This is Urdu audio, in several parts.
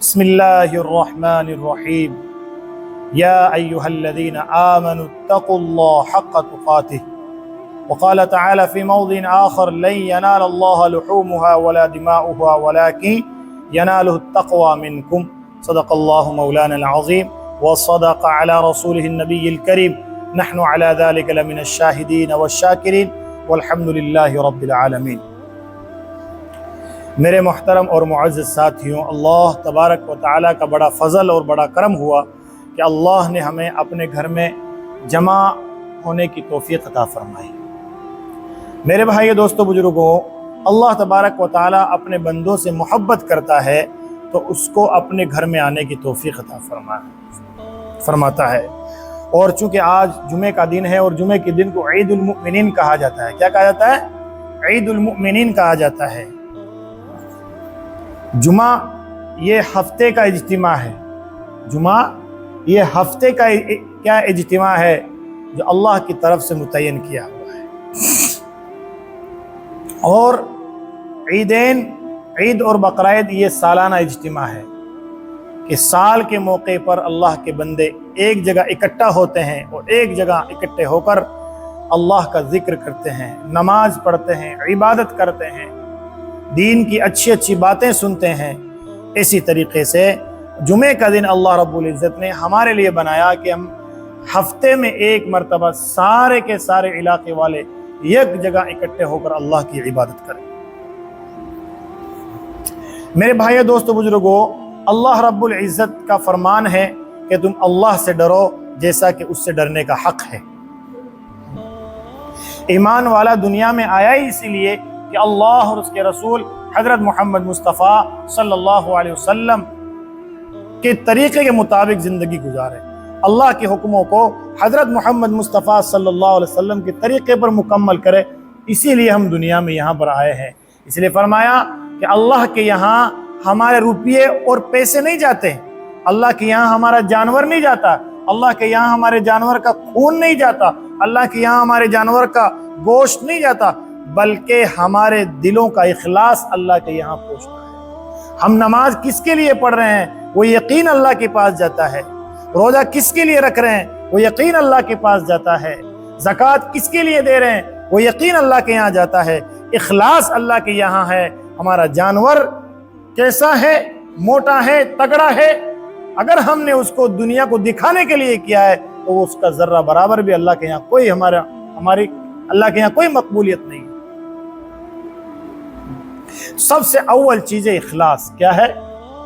بسم الله الرحمن الرحيم يا أيها الذين آمنوا اتقوا الله حق تقاته وقال تعالى في موضع آخر لن ينال الله لحومها ولا دماؤها ولكن يناله التقوى منكم صدق الله مولانا العظيم وصدق على رسوله النبي الكريم نحن على ذلك لمن الشاهدين والشاكرين والحمد لله رب العالمين۔ میرے محترم اور معزز ساتھیوں، اللہ تبارک و تعالیٰ کا بڑا فضل اور بڑا کرم ہوا کہ اللہ نے ہمیں اپنے گھر میں جمع ہونے کی توفیق عطا فرمائی۔ میرے بھائی دوستو بزرگوں، اللہ تبارک و تعالیٰ اپنے بندوں سے محبت کرتا ہے تو اس کو اپنے گھر میں آنے کی توفیق عطا فرماتا ہے۔ اور چونکہ آج جمعے کا دن ہے اور جمعے کے دن کو عید المؤمنین کہا جاتا ہے۔ کیا کہا جاتا ہے؟ عید المؤمنین کہا جاتا ہے۔ جمعہ یہ ہفتے کا اجتماع ہے۔ جمعہ یہ ہفتے کا کیا اجتماع ہے جو اللہ کی طرف سے متعین کیا ہوا ہے۔ اور عیدین، عید اور بقرعید یہ سالانہ اجتماع ہے کہ سال کے موقع پر اللہ کے بندے ایک جگہ اکٹھا ہوتے ہیں اور ایک جگہ اکٹھے ہو کر اللہ کا ذکر کرتے ہیں، نماز پڑھتے ہیں، عبادت کرتے ہیں، دین کی اچھی اچھی باتیں سنتے ہیں۔ اسی طریقے سے جمعے کا دن اللہ رب العزت نے ہمارے لیے بنایا کہ ہم ہفتے میں ایک مرتبہ سارے کے سارے علاقے والے ایک جگہ اکٹھے ہو کر اللہ کی عبادت کریں۔ میرے بھائیو دوستو بزرگوں، اللہ رب العزت کا فرمان ہے کہ تم اللہ سے ڈرو جیسا کہ اس سے ڈرنے کا حق ہے۔ ایمان والا دنیا میں آیا ہی اسی لیے کہ اللہ اور اس کے رسول حضرت محمد مصطفیٰ صلی اللہ علیہ وسلم کے طریقے کے مطابق زندگی گزارے، اللہ کے حکموں کو حضرت محمد مصطفیٰ صلی اللہ علیہ وسلم کے طریقے پر مکمل کرے۔ اسی لیے ہم دنیا میں یہاں پر آئے ہیں۔ اس لیے فرمایا کہ اللہ کے یہاں ہمارے روپیے اور پیسے نہیں جاتے، اللہ کے یہاں ہمارا جانور نہیں جاتا، اللہ کے یہاں ہمارے جانور کا خون نہیں جاتا، اللہ کے یہاں ہمارے جانور کا گوشت نہیں جاتا، بلکہ ہمارے دلوں کا اخلاص اللہ کے یہاں پہنچتا ہے۔ ہم نماز کس کے لیے پڑھ رہے ہیں؟ وہ یقین اللہ کے پاس جاتا ہے۔ روزہ کس کے لیے رکھ رہے ہیں؟ وہ یقین اللہ کے پاس جاتا ہے۔ زکوٰۃ کس کے لیے دے رہے ہیں؟ وہ یقین اللہ کے یہاں جاتا ہے۔ اخلاص اللہ کے یہاں ہے۔ ہمارا جانور کیسا ہے؟ موٹا ہے، تگڑا ہے، اگر ہم نے اس کو دنیا کو دکھانے کے لیے کیا ہے تو وہ اس کا ذرہ برابر بھی اللہ کے یہاں کوئی اللہ کے یہاں کوئی مقبولیت نہیں۔ سب سے اول چیز اخلاص۔ کیا ہے؟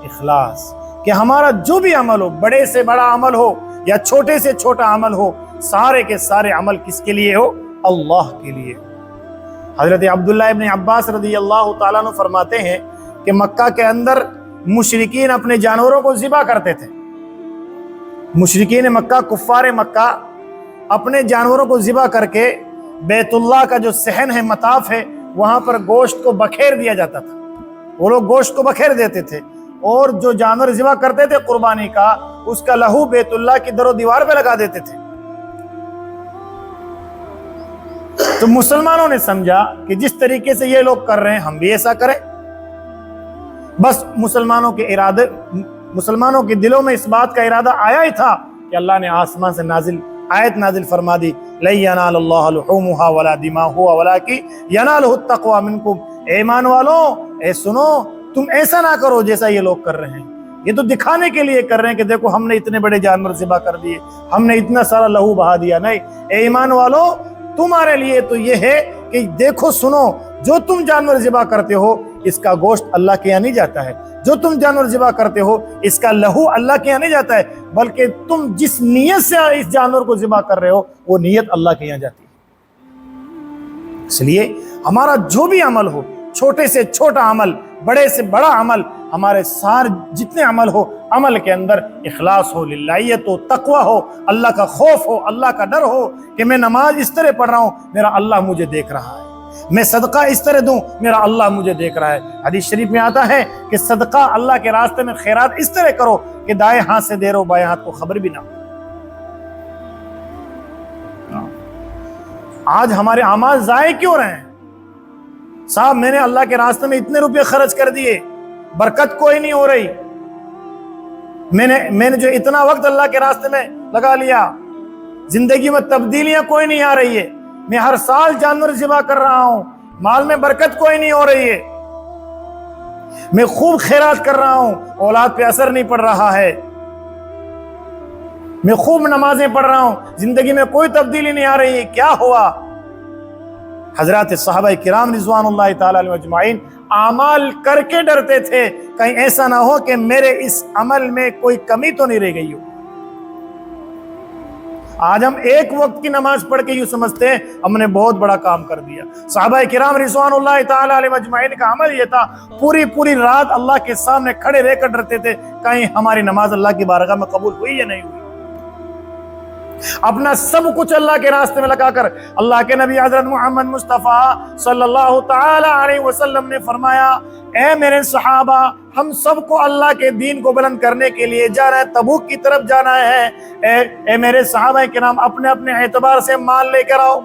اخلاص، کہ ہمارا جو بھی عمل ہو، بڑے سے بڑا عمل ہو یا چھوٹے سے چھوٹا عمل ہو، سارے کے سارے عمل کس کے لیے ہو؟ اللہ کے لیے۔ حضرت عبداللہ ابن عباس رضی اللہ تعالیٰ عنہ فرماتے ہیں کہ مکہ کے اندر مشرکین اپنے جانوروں کو ذبح کرتے تھے۔ مشرکین مکہ، کفار مکہ اپنے جانوروں کو ذبح کر کے بیت اللہ کا جو صحن ہے، مطاف ہے، وہاں پر گوشت کو بکھیر دیا جاتا تھا۔ وہ لوگ گوشت کو بکھیر دیتے تھے اور جو جانور ذبح کرتے تھے قربانی کا، اس کا لہو بیت اللہ کی در و دیوار پہ لگا دیتے تھے۔ تو مسلمانوں نے سمجھا کہ جس طریقے سے یہ لوگ کر رہے ہیں ہم بھی ایسا کریں۔ بس مسلمانوں کے دلوں میں اس بات کا ارادہ آیا ہی تھا کہ اللہ نے آسمان سے آیت نازل فرما دی، لَن يَنَالَ اللَّهَ لُحُومُهَا وَلَا دِمَاؤُهَا وَلَكِنْ يَنَالُهُ التَّقْوَىٰ مِنكُمْ۔ ایمان والوں، اے سنو، تم ایسا نہ کرو جیسا یہ لوگ کر رہے ہیں۔ یہ تو دکھانے کے لیے کر رہے ہیں کہ دیکھو ہم نے اتنے بڑے جانور ذبح کر دیے، ہم نے اتنا سارا لہو بہا دیا۔ نہیں، اے ایمان والوں، تمہارے لیے تو یہ ہے کہ دیکھو، سنو، جو تم جانور ذبح کرتے ہو اس کا گوشت اللہ کے یہاں نہیں جاتا ہے، جو تم جانور ذبح کرتے ہو اس کا لہو اللہ کے یہاں نہیں جاتا ہے، بلکہ تم جس نیت سے اس جانور کو ذبح کر رہے ہو وہ نیت اللہ کے یہاں جاتی ہے۔ اس لیے ہمارا جو بھی عمل ہو، چھوٹے سے چھوٹا عمل، بڑے سے بڑا عمل، ہمارے سارے جتنے عمل ہو، عمل کے اندر اخلاص ہو، للہیت ہو، تقوی ہو، اللہ کا خوف ہو، اللہ کا ڈر ہو کہ میں نماز اس طرح پڑھ رہا ہوں، میرا اللہ مجھے دیکھ رہا ہے، میں صدقہ اس طرح دوں، میرا اللہ مجھے دیکھ رہا ہے۔ حدیث شریف میں آتا ہے کہ صدقہ اللہ کے راستے میں خیرات اس طرح کرو کہ دائیں ہاتھ سے دے رہو، بائیں ہاتھ کو خبر بھی نہ ہو۔ آج ہمارے اعمال ضائع کیوں رہے ہیں؟ صاحب میں نے اللہ کے راستے میں اتنے روپے خرچ کر دیے، برکت کوئی نہیں ہو رہی، میں نے جو اتنا وقت اللہ کے راستے میں لگا لیا، زندگی میں تبدیلیاں کوئی نہیں آ رہی ہے، میں ہر سال جانور ذبح کر رہا ہوں، مال میں برکت کوئی نہیں ہو رہی ہے، میں خوب خیرات کر رہا ہوں، اولاد پہ اثر نہیں پڑ رہا ہے، میں خوب نمازیں پڑھ رہا ہوں، زندگی میں کوئی تبدیلی نہیں آ رہی ہے، کیا ہوا؟ حضرات صحابہ کرام رضوان اللہ تعالی علیہم اجمعین اعمال کر کے ڈرتے تھے، کہیں ایسا نہ ہو کہ میرے اس عمل میں کوئی کمی تو نہیں رہ گئی ہو۔ آج ہم ایک وقت کی نماز پڑھ کے یوں سمجھتے ہیں ہم نے بہت بڑا کام کر دیا۔ صحابہ کرام رضوان اللہ تعالی علیہم اجمعین کا عمل یہ تھا، پوری رات اللہ کے سامنے کھڑے رہ کر ڈرتے تھے کہیں ہماری نماز اللہ کی بارگاہ میں قبول ہوئی یا نہیں ہوئی۔ اپنا سب کچھ اللہ کے راستے میں لگا کر، اللہ کے نبی حضرت محمد مصطفیٰ صلی اللہ تعالی علیہ وسلم نے فرمایا، اے میرے صحابہ، ہم سب کو اللہ کے دین کو بلند کرنے کے لیے جانا ہے، تبوک کی طرف جانا ہے، اے میرے صحابہ کرام اپنے اپنے اعتبار سے مال لے کر آؤ۔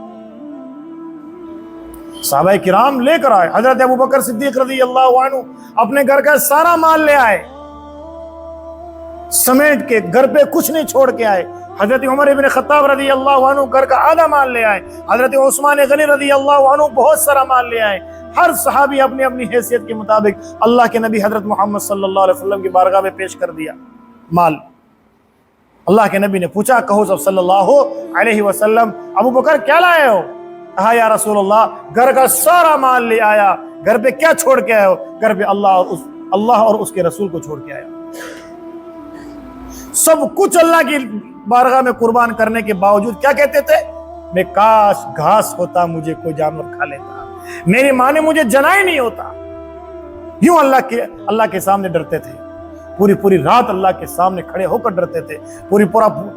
صحابہ کرام لے کر آئے، حضرت ابوبکر صدیق رضی اللہ عنہ اپنے گھر کا سارا مال لے آئے، سمیٹ کے گھر پہ کچھ نہیں چھوڑ کے آئے۔ حضرت عمر ابن خطاب رضی اللہ عنہ گھر کا آدھا مال لے آئے، حضرت عثمان غنی رضی اللہ عنہ بہت سارا مال لے آئے۔ ہر صحابی اپنی اپنی حیثیت کے مطابق اللہ کے نبی حضرت محمد صلی اللہ علیہ وسلم کی بارگاہ میں پیش کر دیا مال۔ اللہ کے نبی نے پوچھا، کہو صلی اللہ علیہ وسلم، ابو بکر کیا لائے ہو؟ کہا یا رسول اللہ گھر کا سارا مال لے آیا۔ گھر پہ کیا چھوڑ کے آئے ہو؟ گھر پہ اللہ اور اس کے رسول کو چھوڑ کے آیا۔ سب کچھ اللہ کی بارگاہ میں قربان کرنے کے باوجود کیا کہتے تھے؟ میں کاش گھاس ہوتا مجھے کوئی جانور کھا لیتا، میری ماں نے مجھے جنا ہی نہیں ہوتا۔ یوں اللہ کے سامنے ڈرتے تھے، پوری رات اللہ کے سامنے کھڑے ہو کر ڈرتے تھے،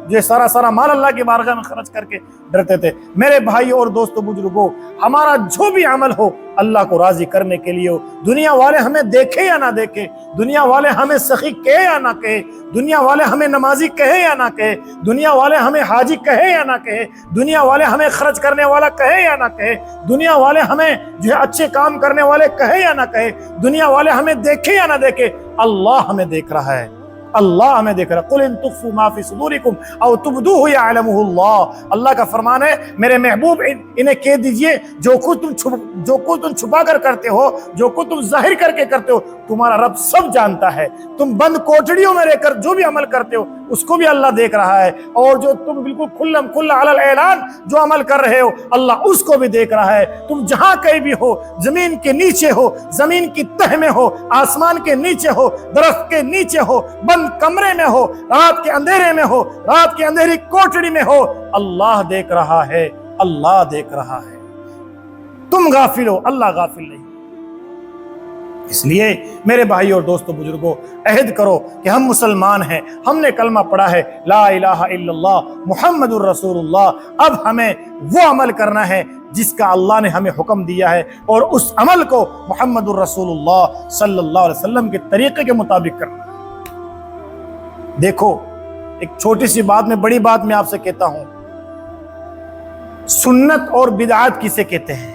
یہ سارا مال اللہ کی بارگاہ میں خرچ کر کے ڈرتے تھے۔ میرے بھائیوں اور دوستوں بزرگوں، ہمارا جو بھی عمل ہو اللہ کو راضی کرنے کے لیے ہو، دنیا والے ہمیں دیکھے یا نہ دیکھے، دنیا والے ہمیں سخی کہے یا نہ کہے، دنیا والے ہمیں نمازی کہے یا نہ کہے، دنیا والے ہمیں حاجی کہے یا نہ کہے، دنیا والے ہمیں خرچ کرنے والا کہے یا نہ کہے، دنیا والے ہمیں جو ہے اچھے کام کرنے والے کہے یا نہ کہے، دنیا والے ہمیں دیکھے یا نہ دیکھے، اللہ ہمیں دیکھ رہا ہے، اللہ ہمیں دیکھ رہا ہے۔ قل ان تخفوا ما فی صدورکم او تبدوہ یعلمہ اللہ، اللہ کا فرمان ہے میرے محبوب انہیں کہہ دیجئے جو کچھ تم چھپا کر کرتے ہو، جو کچھ تم ظاہر کر کے کرتے ہو، تمہارا رب سب جانتا ہے۔ تم بند کوٹڑیوں میں رہ کر جو بھی عمل کرتے ہو اس کو بھی اللہ دیکھ رہا ہے، اور جو تم بالکل کھلم کھلا علی الاعلان جو عمل کر رہے ہو اللہ اس کو بھی دیکھ رہا ہے۔ تم جہاں کہیں بھی ہو، زمین کے نیچے ہو، زمین کی تہ میں ہو، آسمان کے نیچے ہو، درخت کے نیچے ہو، بند کمرے میں ہو، رات کے اندھیرے میں ہو، رات کی اندھیری کوٹڑی میں ہو، اللہ دیکھ رہا ہے، اللہ دیکھ رہا ہے۔ تم غافل ہو، اللہ غافل نہیں۔ اس لیے میرے بھائی اور دوستو بزرگوں، عہد کرو کہ ہم مسلمان ہیں، ہم نے کلمہ پڑھا ہے لا الہ الا اللہ محمد الرسول اللہ، اب ہمیں وہ عمل کرنا ہے جس کا اللہ نے ہمیں حکم دیا ہے، اور اس عمل کو محمد الرسول اللہ صلی اللہ علیہ وسلم کے طریقے کے مطابق کرنا ہے۔ دیکھو ایک چھوٹی سی بات میں بڑی بات میں آپ سے کہتا ہوں، سنت اور بدعات کسے کہتے ہیں؟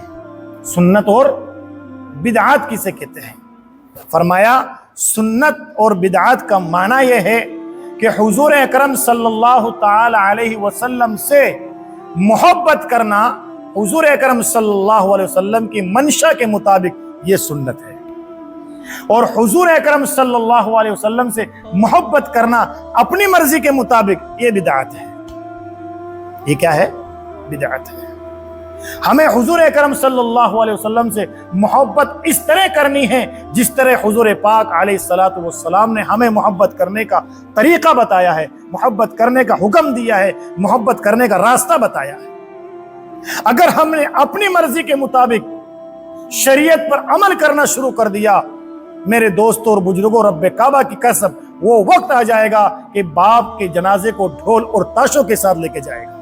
سنت اور بدعات کسے کہتے ہیں؟ فرمایا سنت اور بدعات کا معنی یہ ہے کہ حضور اکرم صلی اللہ تعالی علیہ وسلم سے محبت کرنا، حضور اکرم صلی اللہ علیہ وسلم کی منشا کے مطابق یہ سنت ہے، اور حضور اکرم صلی اللہ علیہ وسلم سے محبت کرنا اپنی مرضی کے مطابق یہ بدعت ہے۔ یہ کیا ہے؟ بدعت ہے۔ ہمیں حضور اکرم صلی اللہ علیہ وسلم سے محبت اس طرح کرنی ہے جس طرح حضور پاک علیہ الصلوۃ والسلام نے ہمیں محبت کرنے کا طریقہ بتایا ہے، محبت کرنے کا حکم دیا ہے، محبت کرنے کا راستہ بتایا ہے۔ اگر ہم نے اپنی مرضی کے مطابق شریعت پر عمل کرنا شروع کر دیا، میرے دوستوں اور بزرگوں، رب کعبہ کی قسم وہ وقت آ جائے گا کہ باپ کے جنازے کو ڈھول اور تاشوں کے ساتھ لے کے جائے گا۔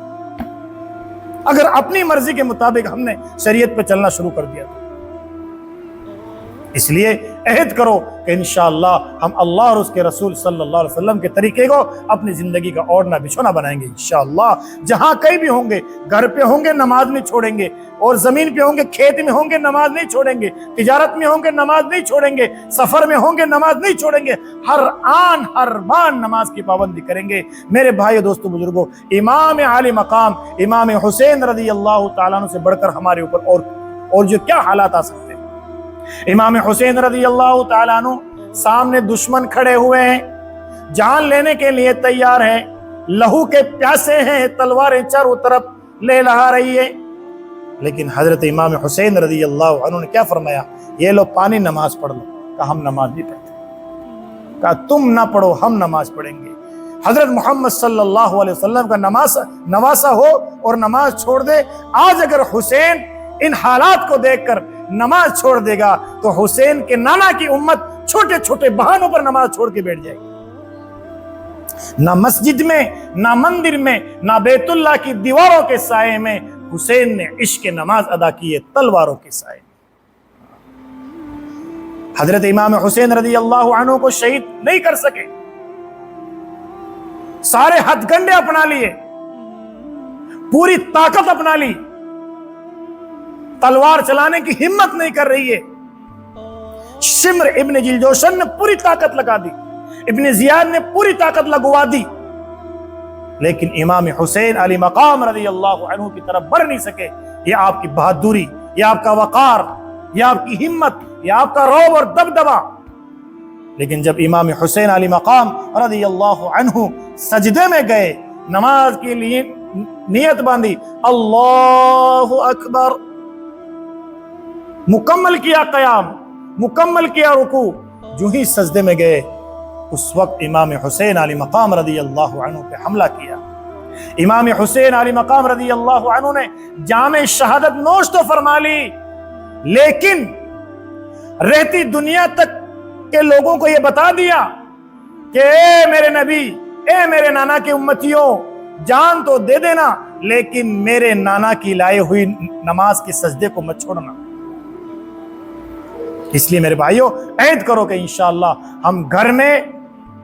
اگر اپنی مرضی کے مطابق ہم نے شریعت پہ چلنا شروع کر دیا اس لیے عہد کرو کہ انشاءاللہ ہم اللہ اور اس کے رسول صلی اللہ علیہ وسلم کے طریقے کو اپنی زندگی کا اوڑھنا بچھونا بنائیں گے انشاءاللہ۔ جہاں کہیں بھی ہوں گے، گھر پہ ہوں گے نماز نہیں چھوڑیں گے، اور زمین پہ ہوں گے، کھیت میں ہوں گے نماز نہیں چھوڑیں گے، تجارت میں ہوں گے نماز نہیں چھوڑیں گے، سفر میں ہوں گے نماز نہیں چھوڑیں گے، ہر آن ہر بان نماز کی پابندی کریں گے۔ میرے بھائیو دوستو بزرگوں، امام عالی مقام امام حسین رضی اللہ تعالیٰ عنہ سے بڑھ کر ہمارے اوپر اور جو کیا حالات آ سکتے ہیں۔ امام حسین رضی اللہ تعالیٰ عنہ سامنے دشمن کھڑے ہوئے ہیں، جان لینے کے لیے تیار ہیں، لہو کے پیاسے ہیں، تلواریں چاروں طرف لے لہا رہی ہے، لیکن حضرت امام حسین رضی اللہ عنہ نے کیا فرمایا؟ یہ لو پانی، نماز پڑھ لو۔ کہا ہم نماز نہیں پڑھتے۔ کہا تم نہ پڑھو، ہم نماز پڑھیں گے۔ حضرت محمد صلی اللہ علیہ وسلم کا نواسا ہو اور نماز چھوڑ دے۔ آج اگر حسین ان حالات کو دیکھ کر نماز چھوڑ دے گا تو حسین کے نانا کی امت چھوٹے چھوٹے بہانوں پر نماز چھوڑ کے بیٹھ جائے گی۔ نہ مسجد میں، نہ مندر میں، نہ بیت اللہ کی دیواروں کے سائے میں حسین نے عشق نماز ادا کی ہے، تلواروں کے سائے۔ حضرت امام حسین رضی اللہ عنہ کو شہید نہیں کر سکے، سارے ہتھ کنڈے اپنا لیے، پوری طاقت اپنا لی، تلوار چلانے کی ہمت نہیں کر رہی ہے۔ شمر ابن جلجوشن نے پوری طاقت لگا دی، ابن زیاد نے پوری طاقت لگوا دی، لیکن امام حسین علی مقام رضی اللہ عنہ کی طرف بڑھ نہیں سکے۔ یہ آپ کی بہادری، یہ آپ کا وقار، یہ آپ کی ہمت، یہ آپ کا رعب اور دبدبا۔ لیکن جب امام حسین علی مقام رضی اللہ عنہ سجدے میں گئے، نماز کے لیے نیت باندھی، اللہ اکبر، مکمل کیا قیام، مکمل کیا رکوع، جو ہی سجدے میں گئے اس وقت امام حسین علی مقام رضی اللہ عنہ پہ حملہ کیا۔ امام حسین علی مقام رضی اللہ عنہ نے جام شہادت نوش تو فرما لی، لیکن رہتی دنیا تک کے لوگوں کو یہ بتا دیا کہ اے میرے نبی، اے میرے نانا کے امتیوں، جان تو دے دینا لیکن میرے نانا کی لائے ہوئی نماز کے سجدے کو مت چھوڑنا۔ اس لیے میرے بھائیوں، عہد کرو کہ انشاءاللہ ہم گھر میں،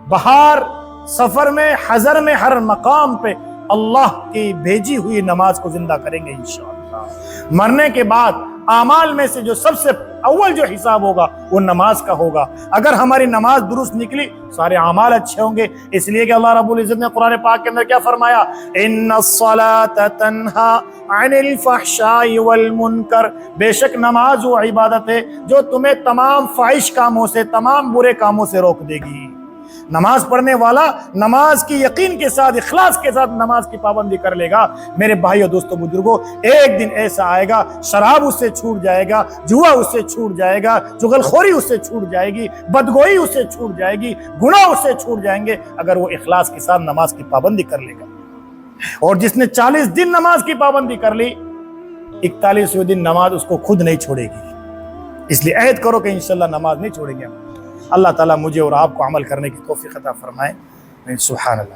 باہر، سفر میں، حضر میں، ہر مقام پہ اللہ کی بھیجی ہوئی نماز کو زندہ کریں گے انشاءاللہ۔ مرنے کے بعد اعمال میں سے جو سب سے اول جو حساب ہوگا وہ نماز کا ہوگا۔ اگر ہماری نماز درست نکلی سارے اعمال اچھے ہوں گے۔ اس لیے کہ اللہ رب العزت نے قرآن پاک کے اندر کیا فرمایا؟ ان الصلاۃ تنہا عن الفحشاء والمنکر، بے شک نماز وہ عبادت ہے جو تمہیں تمام فاحش کاموں سے، تمام برے کاموں سے روک دے گی۔ نماز پڑھنے والا نماز کی یقین کے ساتھ، اخلاص کے ساتھ نماز کی پابندی کر لے گا۔ میرے بھائیو دوستو بزرگوں، ایک دن ایسا آئے گا شراب اس سے چھوٹ جائے گا، جوا اس سے چھوٹ جائے گا، چغل خوری اس سے چھوٹ جائے گی، بدگوئی اس سے چھوٹ جائے گی، گناہ اس سے چھوٹ جائیں گے اگر وہ اخلاص کے ساتھ نماز کی پابندی کر لے گا۔ اور جس نے 40 دن نماز کی پابندی کر لی، 41ویں دن نماز اس کو خود نہیں چھوڑے گی۔ اس لیے عہد کرو کہ انشاءاللہ نماز نہیں چھوڑیں گے ہم۔ اللہ تعالیٰ مجھے اور آپ کو عمل کرنے کی توفیق عطا فرمائے۔ سبحان اللہ۔